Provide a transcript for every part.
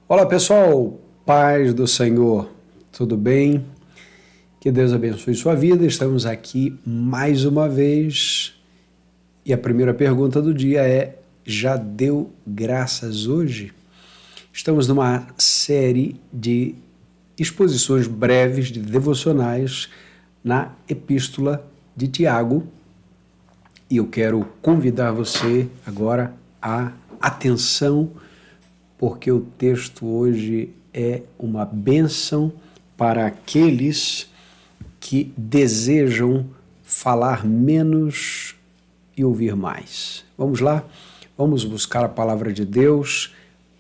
Olá pessoal, paz do Senhor, tudo bem? Que Deus abençoe sua vida. Estamos aqui mais uma vez e a primeira pergunta do dia é: já deu graças hoje? Estamos numa série de exposições breves de devocionais na Epístola de Tiago e eu quero convidar você agora à atenção, porque o texto hoje é uma bênção para aqueles que desejam falar menos e ouvir mais. Vamos lá? Vamos buscar a palavra de Deus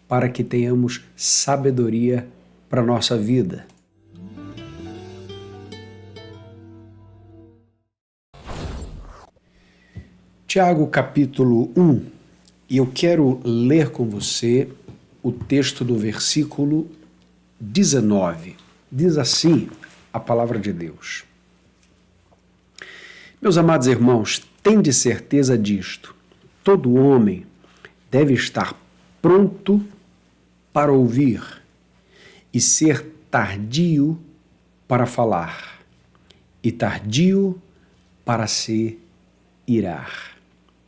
para que tenhamos sabedoria para a nossa vida. Tiago capítulo 1, e eu quero ler com você o texto do versículo 19. Diz assim a palavra de Deus: Meus amados irmãos, tende certeza disto: todo homem deve estar pronto para ouvir e ser tardio para falar e tardio para se irar.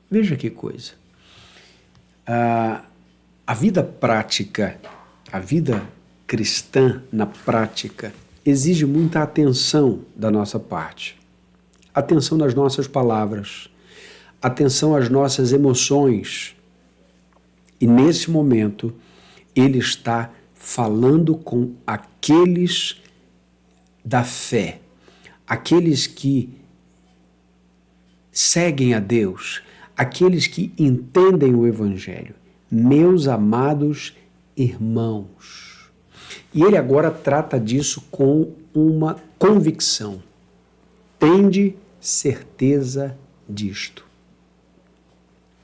Veja que coisa. A vida prática, a vida cristã na prática, exige muita atenção da nossa parte. Atenção nas nossas palavras, atenção às nossas emoções. E nesse momento, ele está falando com aqueles da fé, aqueles que seguem a Deus, aqueles que entendem o Evangelho. Meus amados irmãos. E ele agora trata disso com uma convicção. Tende certeza disto: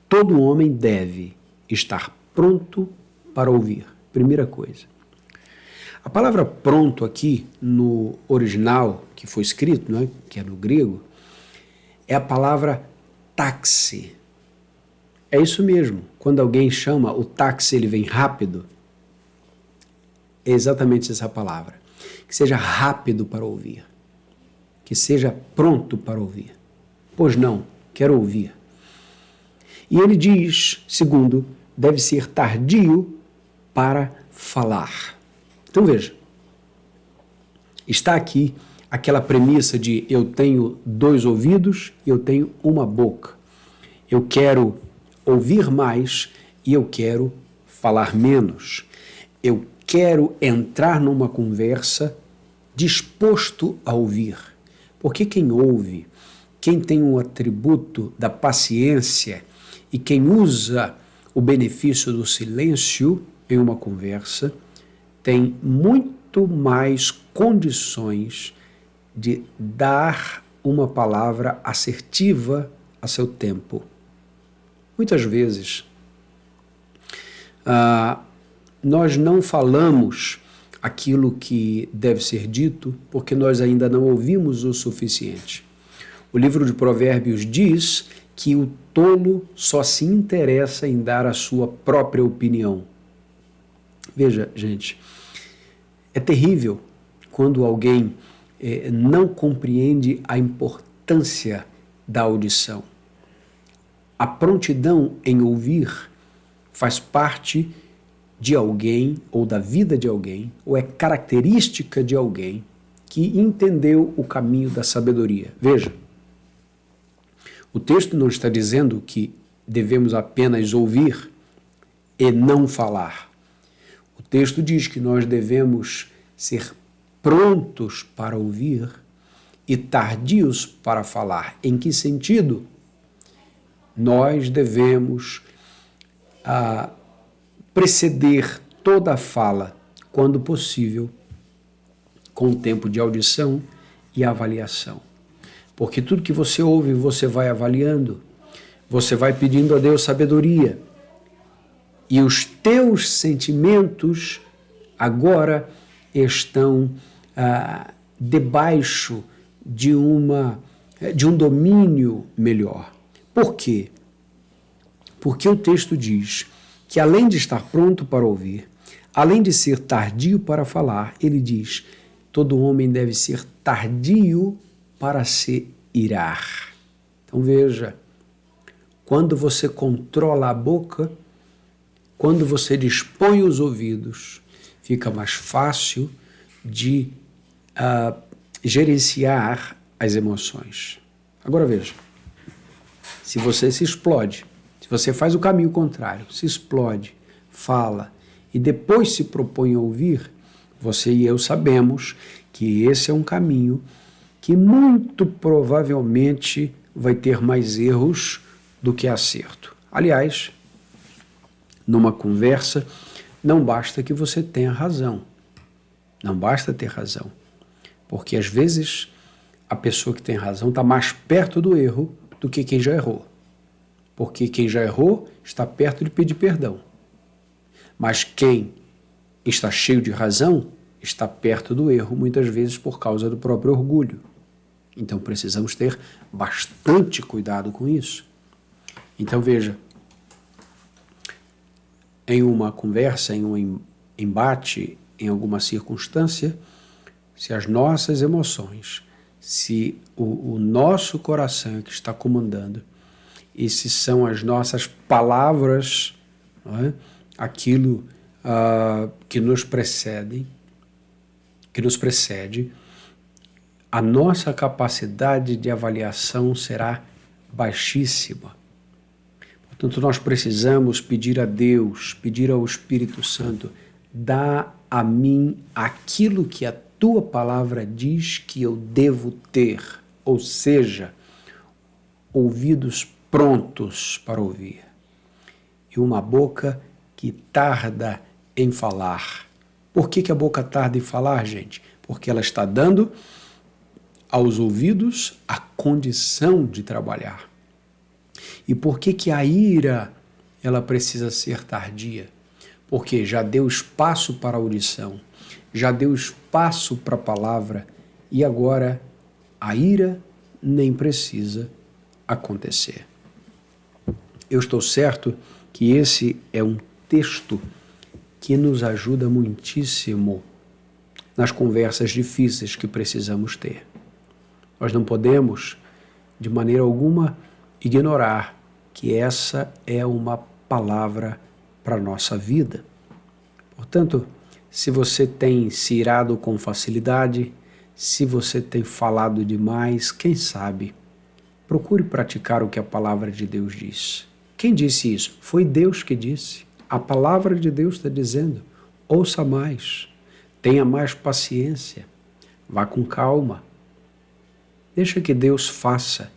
todo homem deve estar pronto para ouvir. Primeira coisa. A palavra pronto aqui, no original, que foi escrito, né, que é no grego, é a palavra taxi. É isso mesmo. Quando alguém chama o táxi, ele vem rápido. É exatamente essa palavra. Que seja rápido para ouvir. Que seja pronto para ouvir. Pois não, quero ouvir. E ele diz, segundo, deve ser tardio para falar. Então veja. Está aqui aquela premissa de eu tenho 2 ouvidos e eu tenho uma boca. Eu quero ouvir mais e eu quero falar menos. Eu quero entrar numa conversa disposto a ouvir. Porque quem ouve, quem tem um atributo da paciência e quem usa o benefício do silêncio em uma conversa, tem muito mais condições de dar uma palavra assertiva a seu tempo. Muitas vezes, nós não falamos aquilo que deve ser dito porque nós ainda não ouvimos o suficiente. O livro de Provérbios diz que o tolo só se interessa em dar a sua própria opinião. Veja, gente, é terrível quando alguém não compreende a importância da audição. A prontidão em ouvir faz parte de alguém, ou da vida de alguém, ou é característica de alguém que entendeu o caminho da sabedoria. Veja, o texto não está dizendo que devemos apenas ouvir e não falar. O texto diz que nós devemos ser prontos para ouvir e tardios para falar. Em que sentido? Nós devemos preceder toda a fala, quando possível, com o tempo de audição e avaliação. Porque tudo que você ouve, você vai avaliando, você vai pedindo a Deus sabedoria. E os teus sentimentos agora estão debaixo de um domínio melhor. Por quê? Porque o texto diz que além de estar pronto para ouvir, além de ser tardio para falar, ele diz: todo homem deve ser tardio para se irar. Então veja, quando você controla a boca, quando você dispõe os ouvidos, fica mais fácil de gerenciar as emoções. Agora veja, se você se explode, se você faz o caminho contrário, se explode, fala e depois se propõe a ouvir, você e eu sabemos que esse é um caminho que muito provavelmente vai ter mais erros do que acerto. Aliás, numa conversa, não basta que você tenha razão. Não basta ter razão. Porque às vezes a pessoa que tem razão está mais perto do erro do que quem já errou. Porque quem já errou está perto de pedir perdão. Mas quem está cheio de razão está perto do erro, muitas vezes por causa do próprio orgulho. Então precisamos ter bastante cuidado com isso. Então veja, em uma conversa, em um embate, em alguma circunstância, se as nossas emoções, se o nosso coração é que está comandando, e se são as nossas palavras, não é? Aquilo que nos precede, a nossa capacidade de avaliação será baixíssima. Portanto, nós precisamos pedir a Deus, pedir ao Espírito Santo, dá a mim aquilo que a tua palavra diz que eu devo ter, ou seja, ouvidos prontos para ouvir e uma boca que tarda em falar. Por que a boca tarda em falar, gente? Porque ela está dando aos ouvidos a condição de trabalhar. E por que a ira ela precisa ser tardia? Porque já deu espaço para a audição, já deu espaço para a palavra e agora a ira nem precisa acontecer. Eu estou certo que esse é um texto que nos ajuda muitíssimo nas conversas difíceis que precisamos ter. Nós não podemos, de maneira alguma, ignorar que essa é uma palavra para a nossa vida. Portanto, se você tem se irado com facilidade, se você tem falado demais, quem sabe, procure praticar o que a palavra de Deus diz. Quem disse isso? Foi Deus que disse. A palavra de Deus está dizendo: ouça mais, tenha mais paciência, vá com calma. Deixa que Deus faça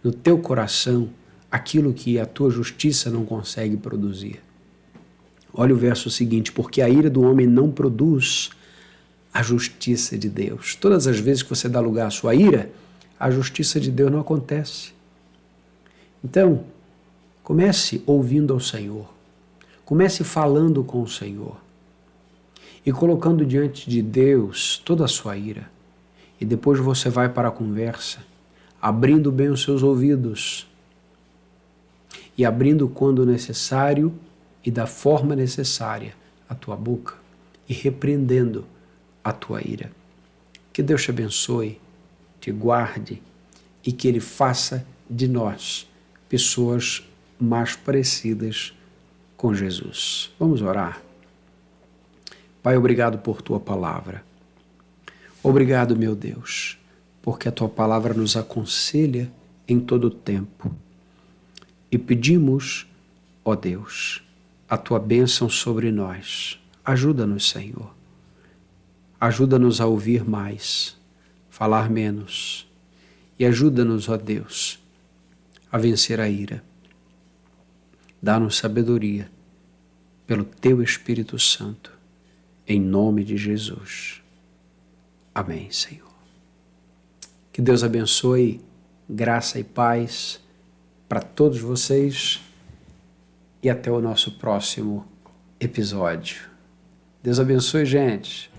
no teu coração aquilo que a tua justiça não consegue produzir. Olha o verso seguinte: porque a ira do homem não produz a justiça de Deus. Todas as vezes que você dá lugar à sua ira, a justiça de Deus não acontece. Então, comece ouvindo ao Senhor. Comece falando com o Senhor e colocando diante de Deus toda a sua ira. E depois você vai para a conversa, abrindo bem os seus ouvidos e abrindo quando necessário e da forma necessária a tua boca e repreendendo a tua ira. Que Deus te abençoe, te guarde e que Ele faça de nós pessoas mais parecidas com Jesus. Vamos orar. Pai, obrigado por tua palavra. Obrigado, meu Deus, porque a tua palavra nos aconselha em todo o tempo. E pedimos, ó Deus, a tua bênção sobre nós. Ajuda-nos, Senhor. Ajuda-nos a ouvir mais, falar menos. E ajuda-nos, ó Deus, a vencer a ira. Dá-nos sabedoria pelo teu Espírito Santo, em nome de Jesus. Amém, Senhor. Que Deus abençoe, graça e paz para todos vocês e até o nosso próximo episódio. Deus abençoe, gente.